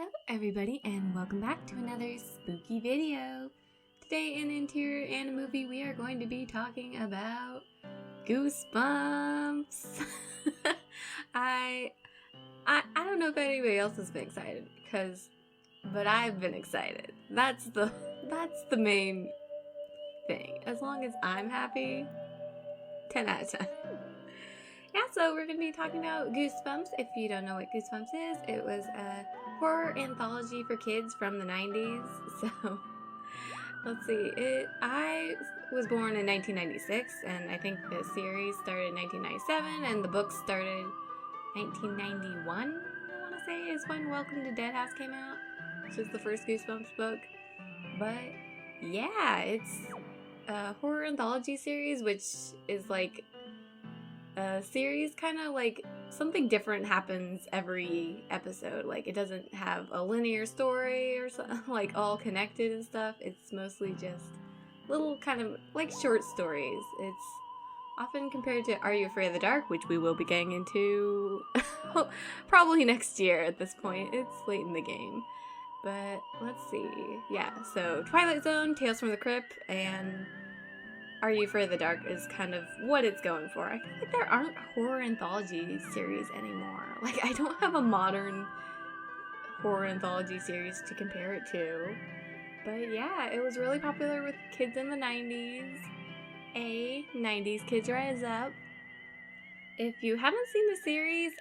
Hello everybody and welcome back to another spooky video. Today in Interior and a Movie we are going to be talking about Goosebumps. I don't know if anybody else has been excited but I've been excited. That's the main thing. As long as I'm happy, 10 out of 10. Yeah, so we're going to be talking about Goosebumps. If you don't know what Goosebumps is, it was a horror anthology for kids from the 90s. So, let's see. I was born in 1996, and I think the series started in 1997, and the book started 1991, I want to say, is when Welcome to Dead House came out, which is the first Goosebumps book. But, yeah, it's a horror anthology series, which is like a series kind of like something different happens every episode. Like, it doesn't have a linear story or something, like all connected and stuff. It's mostly just little kind of like short stories. It's often compared to Are You Afraid of the Dark, which we will be getting into probably next year at this point. It's late in the game. But let's see. Yeah, so Twilight Zone, Tales from the Crypt, and Are You Afraid of the Dark is kind of what it's going for. I feel like there aren't horror anthology series anymore. Like, I don't have a modern horror anthology series to compare it to. But yeah, it was really popular with kids in the 90s. 90s kids rise up. If you haven't seen the series,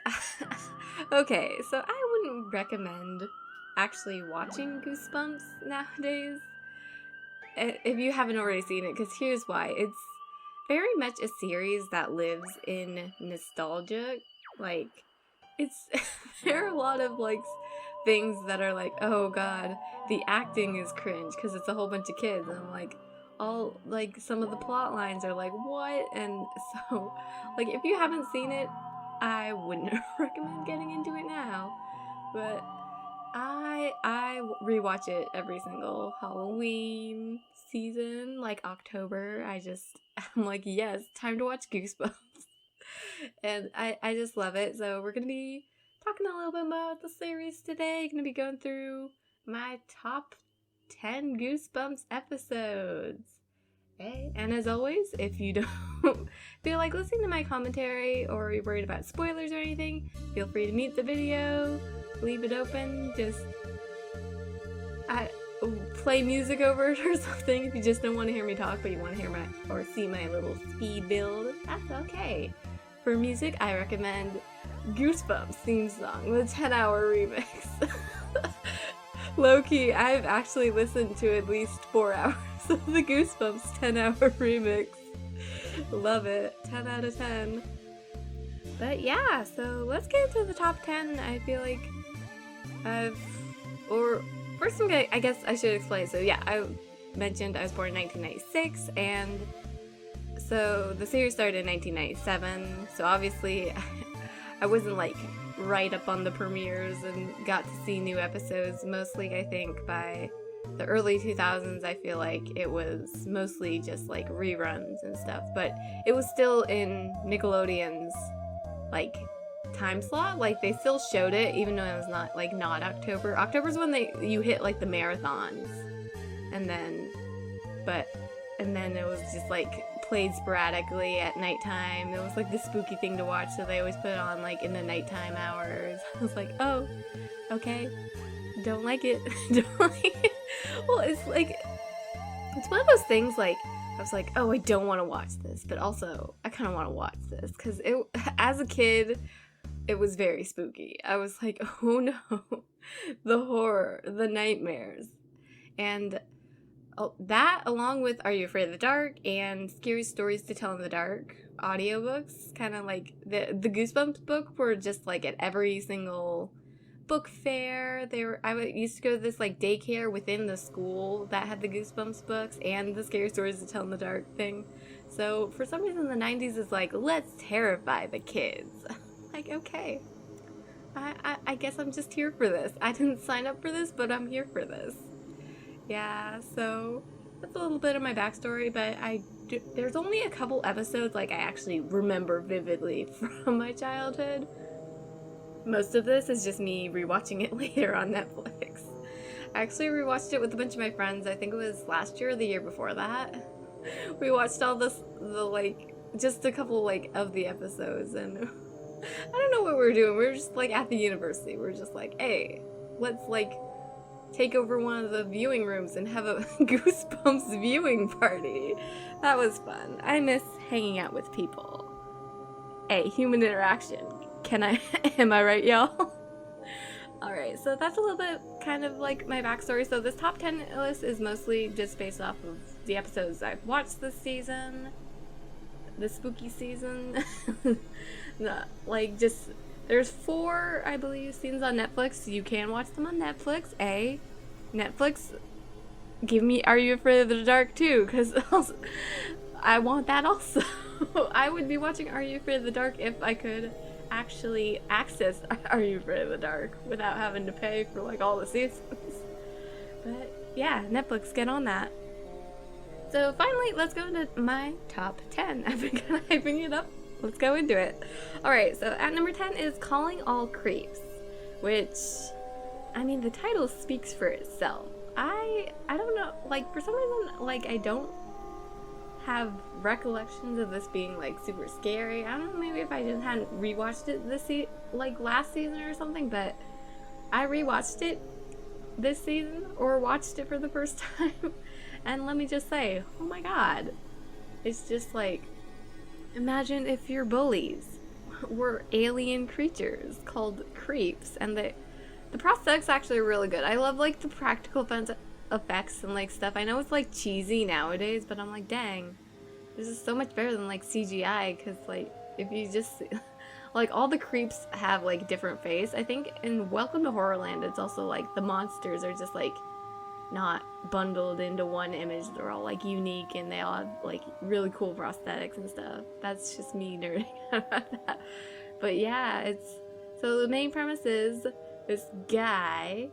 okay, so I wouldn't recommend actually watching Goosebumps nowadays if you haven't already seen it, because here's why. It's very much a series that lives in nostalgia. Like, there are a lot of like things that are like, oh god, the acting is cringe because it's a whole bunch of kids, and like all like some of the plot lines are like, what? And so like, if you haven't seen it, I wouldn't recommend getting into it now. But I rewatch it every single Halloween season, like October. I'm like, yes, time to watch Goosebumps. And I just love it. So we're going to be talking a little bit about the series today. Going to be going through my top 10 Goosebumps episodes. Okay? And as always, if you don't feel like listening to my commentary or you're worried about spoilers or anything, feel free to mute the video. Leave it open, just play music over it or something if you just don't want to hear me talk but you want to hear or see my little speed build. That's okay. For music, I recommend Goosebumps theme song, the 10-hour remix. Low-key, I've actually listened to at least 4 hours of the Goosebumps 10-hour remix. Love it. 10 out of 10. But yeah, so let's get into the top 10. I feel like first thing I guess I should explain. So yeah, I mentioned I was born in 1996, and so the series started in 1997. So obviously, I wasn't like right up on the premieres and got to see new episodes. Mostly, I think by the early 2000s, I feel like it was mostly just like reruns and stuff. But it was still in Nickelodeon's like time slot. Like, they still showed it even though it was not October. October's when you hit like the marathons, and then it was just like played sporadically at nighttime. It was like the spooky thing to watch, so they always put it on like in the nighttime hours. I was like, oh, okay, don't like it. Don't like it. Well, it's like, it's one of those things, like, I was like, oh, I don't want to watch this, but also I kind of want to watch this, because as a kid, it was very spooky. I was like, oh no, the horror, the nightmares. And that, along with Are You Afraid of the Dark and Scary Stories to Tell in the Dark audiobooks, kind of like the Goosebumps book were just like at every single book fair. I used to go to this like daycare within the school that had the Goosebumps books and the Scary Stories to Tell in the Dark thing. So for some reason the 90s is like, let's terrify the kids. Like, okay, I guess I'm just here for this. I didn't sign up for this, but I'm here for this. Yeah, so that's a little bit of my backstory, but there's only a couple episodes like I actually remember vividly from my childhood. most of this is just me rewatching it later on Netflix. I actually rewatched it with a bunch of my friends. I think it was last year or the year before that. We watched all just a couple, of the episodes, and I don't know what we were doing. We were just, at the university. We were just like, hey, let's, take over one of the viewing rooms and have a Goosebumps viewing party. That was fun. I miss hanging out with people. Hey, human interaction. Am I right, y'all? Alright, so that's a little bit kind of my backstory. So this top 10 list is mostly just based off of the episodes I've watched this season. The spooky season. No, there's 4, I believe, scenes on Netflix. You can watch them on Netflix. Netflix, give me Are You Afraid of the Dark too, because I want that also. I would be watching Are You Afraid of the Dark if I could actually access Are You Afraid of the Dark without having to pay for all the seasons. But yeah, Netflix, get on that. So finally, let's go into my top 10. I've been kind of hyping it up. Let's go into it. Alright, so at number 10 is Calling All Creeps, which, I mean, the title speaks for itself. I don't know, for some reason, I don't have recollections of this being, super scary. I don't know, maybe if I just hadn't rewatched it last season or something, but I rewatched it this season, or watched it for the first time, and let me just say, oh my god. It's just imagine if your bullies were alien creatures called creeps, and the prosthetics actually are really good. I love the practical effects and stuff. I know it's cheesy nowadays, but I'm dang, this is so much better than CGI, because if you just all the creeps have different face. I think in Welcome to Horrorland, it's also the monsters are just not bundled into one image. They're all unique, and they all have really cool prosthetics and stuff. That's just me nerding about that. But yeah, so the main premise is this guy,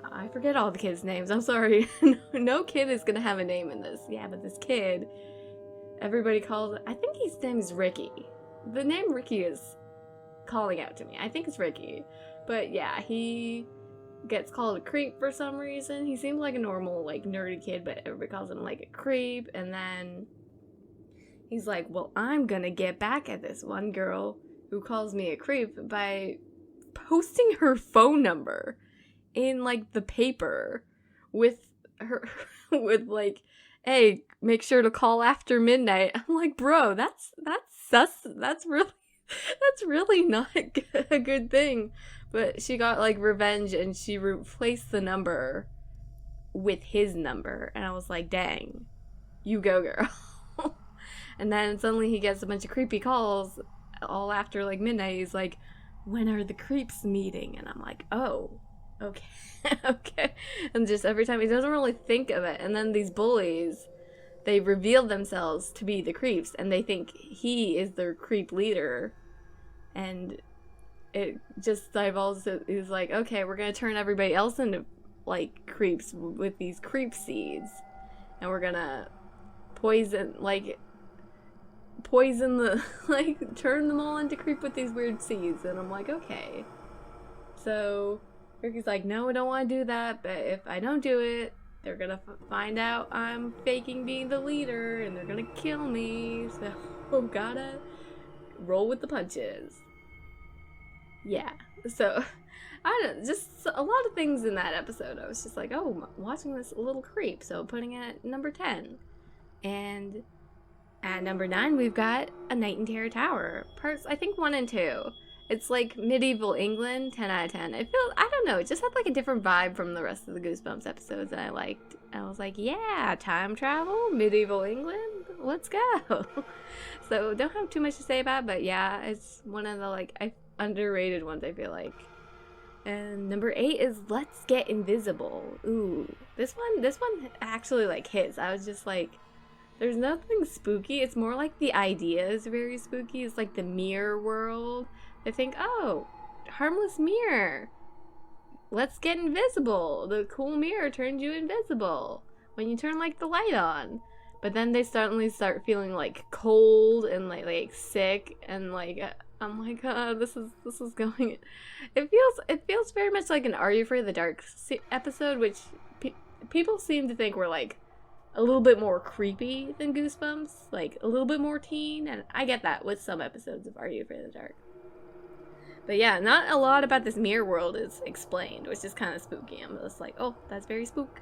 I forget all the kids' names, I'm sorry. No kid is gonna have a name in this. Yeah, but this kid, everybody calls, I think his name is Ricky. The name Ricky is calling out to me. I think it's Ricky. But yeah, he gets called a creep for some reason. He seems like a normal, nerdy kid, but everybody calls him, a creep. And then he's like, well, I'm gonna get back at this one girl who calls me a creep by posting her phone number in, the paper with her, with, hey, make sure to call after midnight. I'm like, bro, that's sus. That's really not a good thing. But she got, revenge, and she replaced the number with his number. And I was like, dang, you go, girl. And then suddenly he gets a bunch of creepy calls all after, midnight. He's like, when are the creeps meeting? And I'm like, oh, okay. Okay. And just every time, he doesn't really think of it. And then these bullies, they reveal themselves to be the creeps, and they think he is their creep leader. And it just divulges, is okay, we're gonna turn everybody else into creeps with these creep seeds, and we're gonna poison the turn them all into creep with these weird seeds. And I'm like, okay. So Ricky's like, no, I don't want to do that, but if I don't do it, they're gonna find out I'm faking being the leader, and they're gonna kill me, so gotta roll with the punches. Yeah, so, I don't know, just a lot of things in that episode. I was just like, oh, watching this little creep, so putting it at number 10. And at number 9, we've got A Night in Terror Tower, parts, I think, 1 and 2. It's medieval England, 10 out of 10. It feels, I don't know, it just had a different vibe from the rest of the Goosebumps episodes that I liked. I was like, yeah, time travel, medieval England, let's go. So, don't have too much to say about it, but yeah, it's one of the, underrated ones, I feel like. And number 8 is Let's Get Invisible. Ooh, this one actually hits. I was just there's nothing spooky. It's more the idea is very spooky. It's the mirror world. I think, oh, harmless mirror. Let's get invisible. The cool mirror turns you invisible when you turn the light on. But then they suddenly start feeling cold and sick, and Oh my god, this is going. It feels very much like an Are You Afraid of the Dark episode, which people seem to think were like a little bit more creepy than Goosebumps, like a little bit more teen, and I get that with some episodes of Are You Afraid of the Dark. But yeah, not a lot about this mirror world is explained, which is kind of spooky. I'm just like, oh, that's very spook.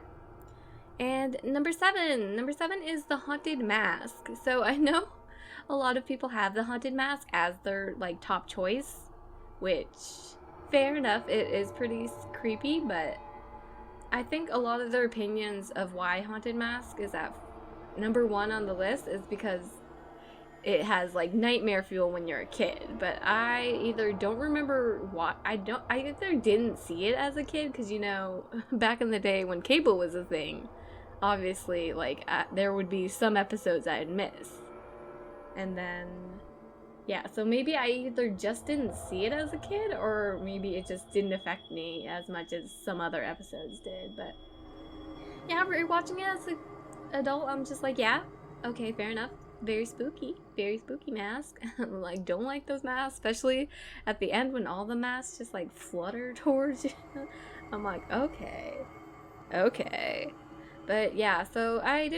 And number 7 is the Haunted Mask. So I know a lot of people have the Haunted Mask as their like top choice, which fair enough, it is pretty creepy, but I think a lot of their opinions of why Haunted Mask is at number 1 on the list is because it has like nightmare fuel when you're a kid. But I either don't remember what I either didn't see it as a kid, because you know, back in the day when cable was a thing, obviously like there would be some episodes I'd miss. And then yeah, so maybe I either just didn't see it as a kid, or maybe it just didn't affect me as much as some other episodes did. But yeah, rewatching it as an adult, I'm just like, yeah, okay, fair enough. Very spooky mask. Like, don't like those masks, especially at the end when all the masks just like flutter towards you. I'm like, okay. But yeah, so I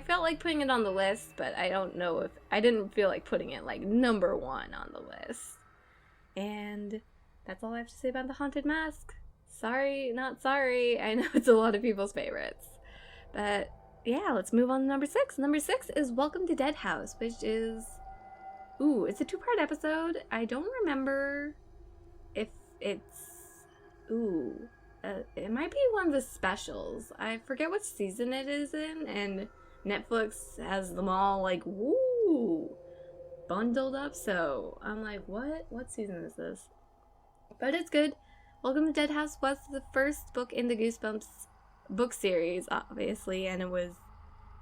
felt like putting it on the list, but I don't know if I didn't feel like putting it like number 1 on the list. And that's all I have to say about the Haunted Mask. Sorry, not sorry. I know it's a lot of people's favorites. But yeah, let's move on to number 6. Number 6 is Welcome to Dead House, which is, it's a 2-part episode. I don't remember if it's, it might be one of the specials. I forget what season it is in, and Netflix has them all like, bundled up, so I'm like, what season is this? But it's good. Welcome to Dead House was the first book in the Goosebumps book series, obviously, and it was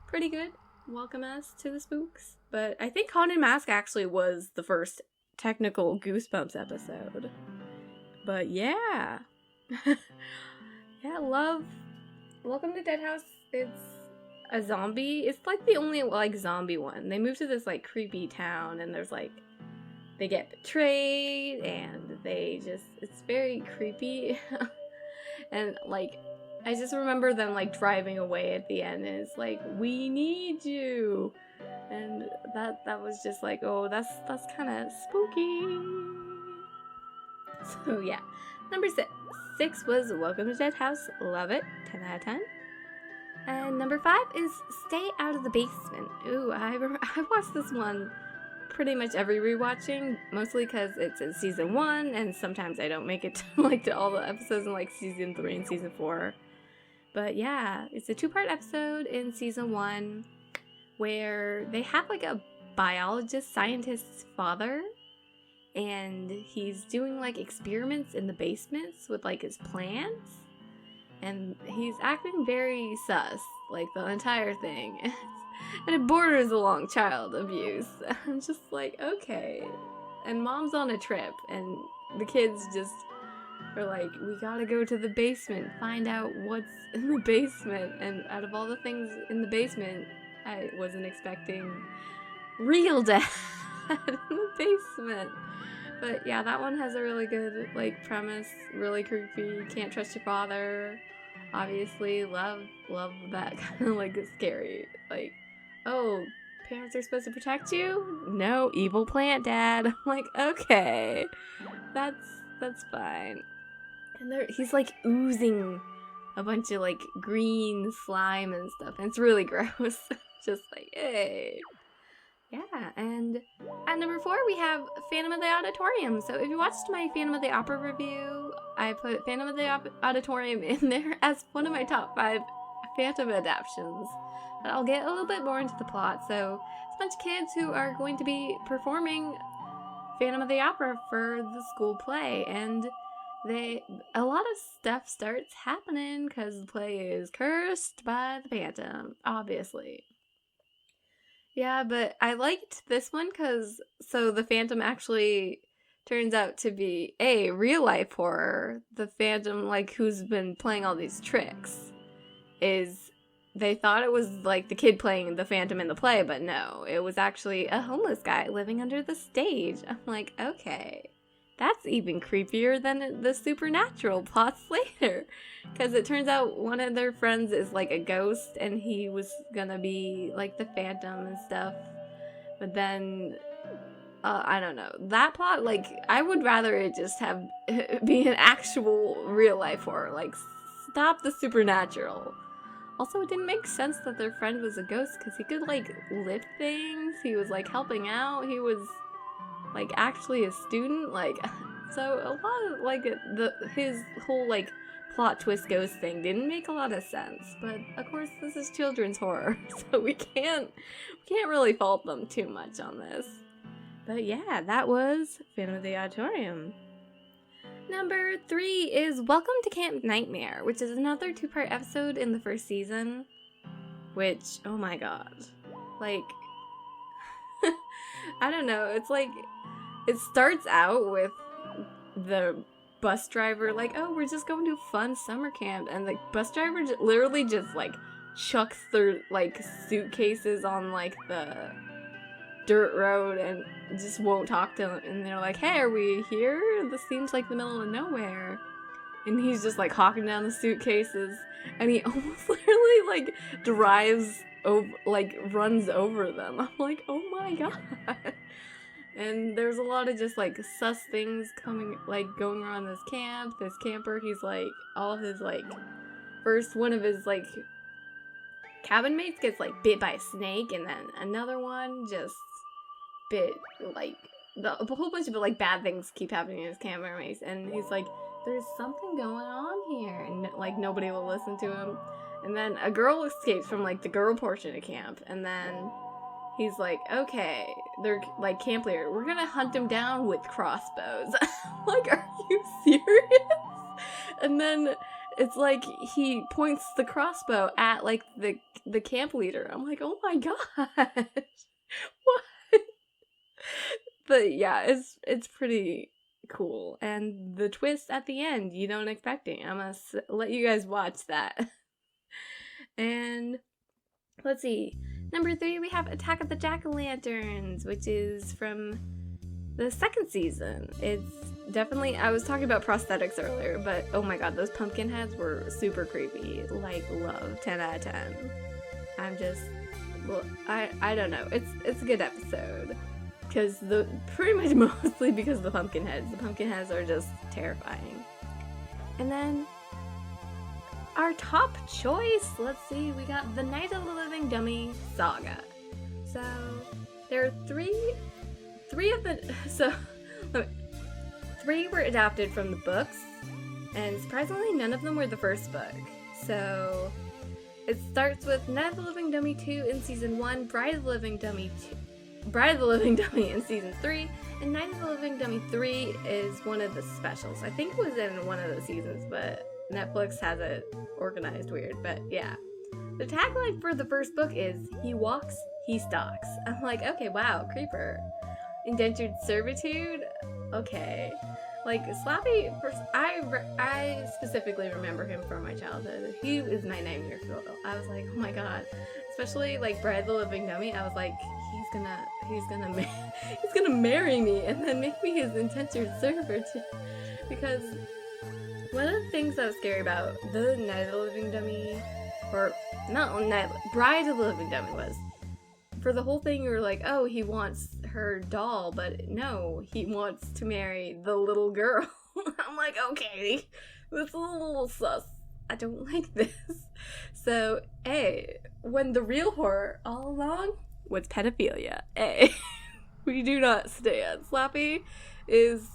pretty good. Welcome us to the spooks. But I think Haunted Mask actually was the first technical Goosebumps episode. But yeah. Yeah, love Welcome to Dead House. It's a zombie. It's like the only like zombie one. They move to this like creepy town, and there's like they get betrayed, and it's very creepy. And like I just remember them like driving away at the end, and it's like, we need you. And that was just like, oh, that's kind of spooky. So yeah, number 6 was Welcome to Dead House. Love it. 10 out of 10. And number 5 is Stay Out of the Basement. Ooh, I watched this one pretty much every rewatching, mostly because it's in season 1, and sometimes I don't make it to all the episodes in like season 3 and season 4. But yeah, it's a 2-part episode in season 1 where they have like a scientist's father, and he's doing like experiments in the basements with like his plants, and he's acting very sus like the entire thing. And it borders along child abuse. I'm just like, okay. And mom's on a trip, and the kids just are like, we gotta go to the basement, find out what's in the basement. And out of all the things in the basement, I wasn't expecting real death in the basement. But yeah, that one has a really good like premise, really creepy. Can't trust your father. Obviously, love that kind of like scary. Like, oh, parents are supposed to protect you? No, evil plant dad. I'm like, okay, that's fine. And he's like oozing a bunch of like green slime and stuff, and it's really gross. Just like, hey. Yeah, and at number 4 we have Phantom of the Auditorium. So if you watched my Phantom of the Opera review, I put Phantom of the Auditorium in there as one of my top 5 Phantom adaptions. But I'll get a little bit more into the plot. So it's a bunch of kids who are going to be performing Phantom of the Opera for the school play, and a lot of stuff starts happening because the play is cursed by the Phantom, obviously. Yeah, but I liked this one because the Phantom actually turns out to be a real life horror. The Phantom, like, who's been playing all these tricks, is they thought it was like the kid playing the Phantom in the play, but no, it was actually a homeless guy living under the stage. I'm like, okay, that's even creepier than the supernatural plots later. Because it turns out one of their friends is like a ghost, and he was gonna be like the Phantom and stuff. But then, I don't know. That plot, like, I would rather it just have be an actual real life horror. Like, stop the supernatural. Also, it didn't make sense that their friend was a ghost because he could, like, lift things. He was, like, helping out. He was, like, actually a student. Like, so a lot of, like, his whole, like, plot twist ghost thing didn't make a lot of sense. But, of course, this is children's horror, so we can't really fault them too much on this. But, yeah, that was Phantom of the Auditorium. Number 3 is Welcome to Camp Nightmare, which is another 2-part episode in the first season, which, oh my god, like, I don't know, it's like, it starts out with the bus driver, like, oh, we're just going to fun summer camp, and the bus driver literally just, like, chucks their, like, suitcases on, like, the dirt road and just won't talk to them, and they're like, hey, are we here? This seems like the middle of nowhere. And he's just like hawking down the suitcases, and he almost literally like drives over, like runs over them. I'm like, oh my god. And there's a lot of just like sus things going around this camp. This camper, he's like, all of his like, first one of his like cabin mates gets like bit by a snake, and then another one just bit, like, a whole bunch of like bad things keep happening in his camper mates, and he's like, there's something going on here, and like nobody will listen to him. And then a girl escapes from like the girl portion of camp, and then he's like, okay, they're like camp leader, we're gonna hunt him down with crossbows. Like, are you serious? And then it's like he points the crossbow at like the camp leader. I'm like, oh my gosh. What? But yeah, it's pretty cool. And the twist at the end, you don't expect it. I'm gonna let you guys watch that. And let's see. Number 3, we have Attack of the Jack-O-Lanterns, which is from the second season. It's definitely, I was talking about prosthetics earlier, but oh my god, those pumpkin heads were super creepy. Like, love, 10 out of 10. I'm just, well, I don't know. It's a good episode. Because pretty much mostly because of the pumpkin heads. The pumpkin heads are just terrifying. And then our top choice, let's see, we got The Night of the Living Dummy Saga. So there are three were adapted from the books, and surprisingly none of them were the first book. So it starts with Night of the Living Dummy 2 in season 1, Bride of the Living Dummy in season 3, and Night of the Living Dummy 3 is one of the specials. I think it was in one of the seasons, but Netflix has it organized weird. But yeah, the tagline for the first book is, he walks, he stalks. I'm like, okay, wow, creeper. Indentured servitude? Okay. Like, Slappy, I specifically remember him from my childhood. He is my nightmare fuel. I was like, oh my god. Especially, like, Bride the Living Dummy, I was like, he's gonna marry me and then make me his indentured servant. Because one of the things that was scary about the Night of the Living Dummy, or not Bride of the Living Dummy, was, for the whole thing you were like, oh, he wants her doll, but no, he wants to marry the little girl. I'm like, okay, this is a little sus. I don't like this. So, when the real horror all along was pedophilia. We do not stand. Slappy is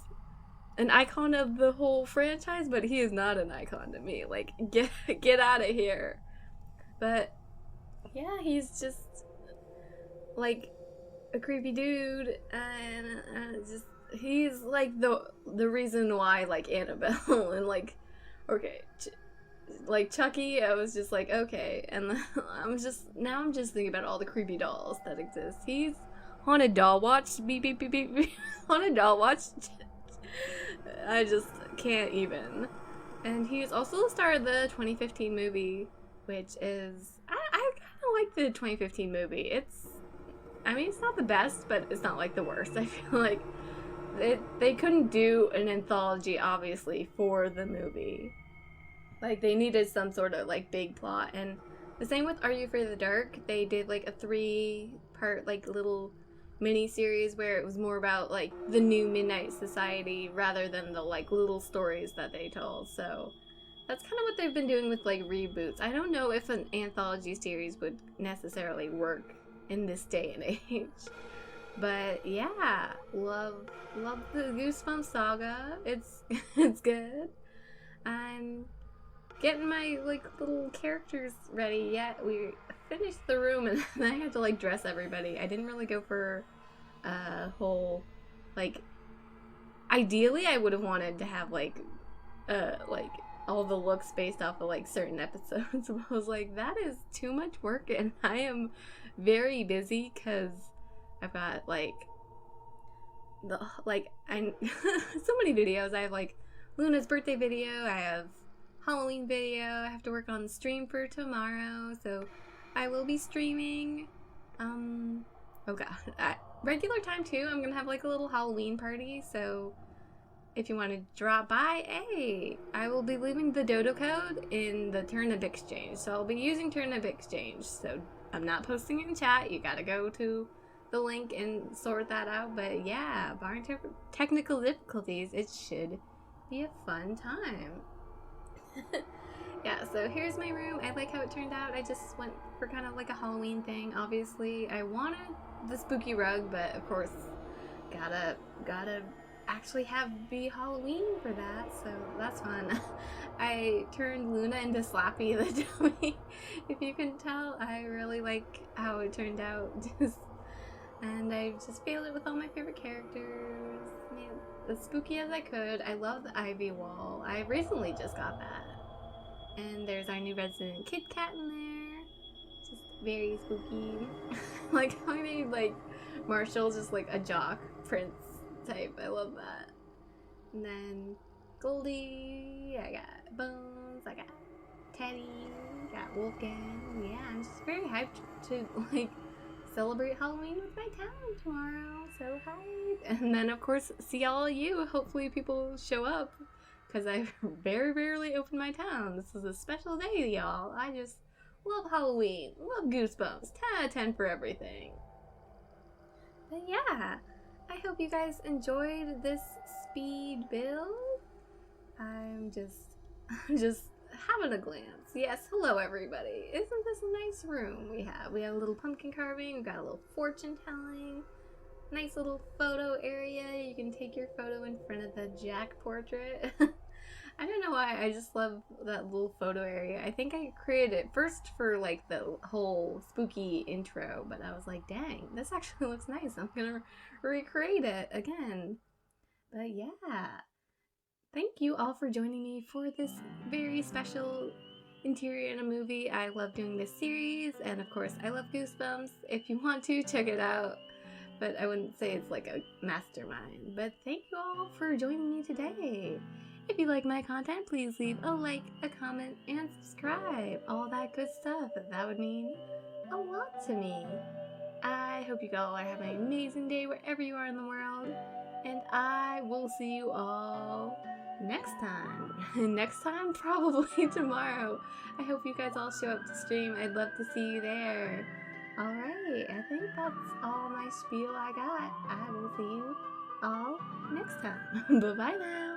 an icon of the whole franchise, but he is not an icon to me. Like, get out of here. But yeah, he's just like a creepy dude, and just he's like the reason why, like, Annabelle and like, okay, like Chucky, I was just like, okay, and I'm just thinking about all the creepy dolls that exist. He's Haunted Doll Watch, beep beep beep beep, beep. Haunted Doll Watch. I just can't even. And he's also the star of the 2015 movie, which is, I like the 2015 movie. It's not the best, but it's not like the worst. I feel like they couldn't do an anthology, obviously, for the movie. Like, they needed some sort of, like, big plot. And the same with Are You Afraid of the Dark? They did, like, a 3-part, like, little mini-series where it was more about, like, the new Midnight Society rather than the, like, little stories that they told. So that's kind of what they've been doing with, like, reboots. I don't know if an anthology series would necessarily work in this day and age. But yeah, love the Goosebumps saga. It's good. I'm getting my like little characters ready. Yeah, we finished the room and then I had to like dress everybody. I didn't really go for a whole like. Ideally, I would have wanted to have like all the looks based off of like certain episodes. But I was like, that is too much work, and I am very busy because I've got like I so many videos. I have like Luna's birthday video. I have Halloween video. I have to work on the stream for tomorrow, so I will be streaming. Oh god, at regular time too. I'm gonna have like a little Halloween party, so if you want to drop by, hey, I will be leaving the dodo code in the Turnip Exchange. So I'll be using Turnip Exchange. So I'm not posting it in chat. You gotta go to the link and sort that out. But yeah, barring technical difficulties, it should be a fun time. Yeah, so here's my room. I like how it turned out. I just went for kind of like a Halloween thing. Obviously, I wanted the spooky rug, but of course, gotta actually be Halloween for that, so that's fun. I turned Luna into Slappy the dummy. If you can tell, I really like how it turned out. And I just filled it with all my favorite characters. Made it as spooky as I could. I love the ivy wall. I recently just got that. And there's our new resident Kit Kat in there. Just very spooky. Like how I made like Marshall just like a jock prince type. I love that. And then Goldie, I got Bones, I got Teddy, got Wolfgang. Yeah, I'm just very hyped to like celebrate Halloween with my town tomorrow. So hyped. And then of course see all of you. Hopefully people show up because I very rarely open my town. This is a special day, y'all. I just love Halloween, love Goosebumps. 10 out of 10 for everything. But yeah, I hope you guys enjoyed this speed build. I'm just having a glance. Yes, hello everybody. Isn't this a nice room we have? We have a little pumpkin carving, we've got a little fortune telling, nice little photo area. You can take your photo in front of the Jack portrait. I don't know why, I just love that little photo area. I think I created it first for like the whole spooky intro, but I was like, dang, this actually looks nice. I'm gonna recreate it again. But yeah, thank you all for joining me for this very special interior in a movie. I love doing this series, and of course I love Goosebumps. If you want to, check it out. But I wouldn't say it's like a mastermind. But thank you all for joining me today. If you like my content, please leave a like, a comment, and subscribe. All that good stuff. That would mean a lot to me. I hope you all are having an amazing day wherever you are in the world. And I will see you all next time. Next time? Probably tomorrow. I hope you guys all show up to stream. I'd love to see you there. Alright, I think that's all my spiel I got. I will see you all next time. Bye-bye now.